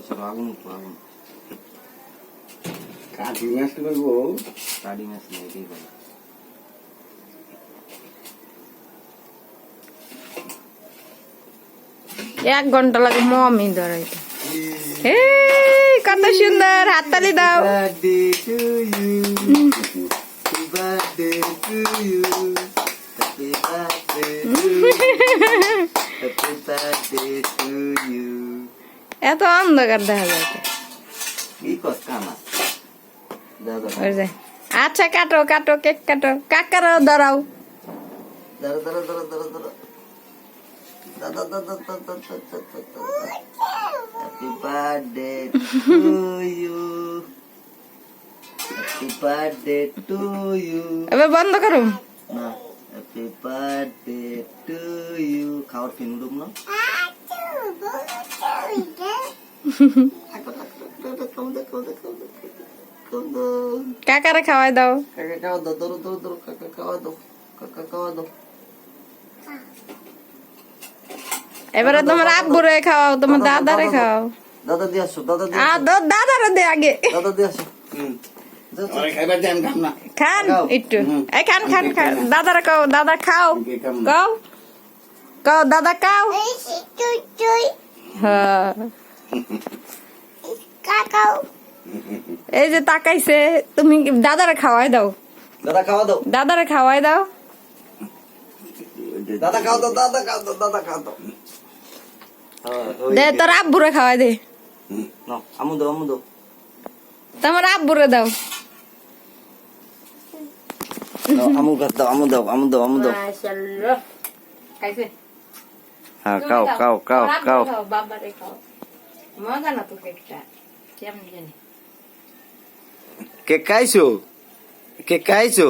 সরো আগুন উঠবো আগুন। কাঠি মাছ করবো, কাটি মাছ নেই এটাই ভালো। 1 ঘন্টা লাগে মমি ধরাইতে। কত সুন্দর, হাততালি দাও। Birthday to you. Happy birthday to you. Happy birthday to you. Happy birthday to you. এত অন্ধকার দেখা যাচ্ছে। কি কস কানা? দাদা ওই যে আচ্ছা কাটো কাটো, কেক কাটো, কাকারও ধরাও। দাদা দাদা দাদা দাদা দাদা দাদা দাদা দাদা দাদা। Happy birthday to you. Happy birthday to you. এবার বন্ধ করুম। না, happy birthday to you. খাওয়ার ফিন রুম না? কাকারে খাওয়াই দাও। কাকা খাওয়া দাও, ধরো ধরো ধরো, কাকা খাওয়া দাও, কাকা খাওয়া দাও। এবারে তোমার আব্বুরে খাওয়াও, তোমার দাদারে খাওয়াও। দাদা দিয়ে আসো, দাদা দিয়ে আর দাদারে দে আগে। দাদা দিয়ে আসো। অনেক খাইবার দেন খাম না। খান খাও। একটু, এই খান খান খান। দাদারে খাও, দাদা খাও, খাও খাও, দাদা খাও। হ্যাঁ, এই যে তাকাইছে, তুমি দাদারে খাওয়াই দাও, দাদা খাওয়া দাও, দাদারে খাওয়াই দাও। দাদা খাও দাও, দাদা খাও দাও, দাদা খাও দাও। দে তোর আব্বুরে খাওয়াই দে, নাও, আমু দাও, আমু দাও। তোমার আব্বুরে দাও। দাও, আমু গাছ দাও, আমু দাও, আমু দাও, আমু দাও। মাশাআল্লাহ, খাইছে। হ্যাঁ, খাও খাও খাও খাও। বাবারে খাও, মজা না তো কেকটা, কেমন জানি। কে খাইছো? কে খাইছো?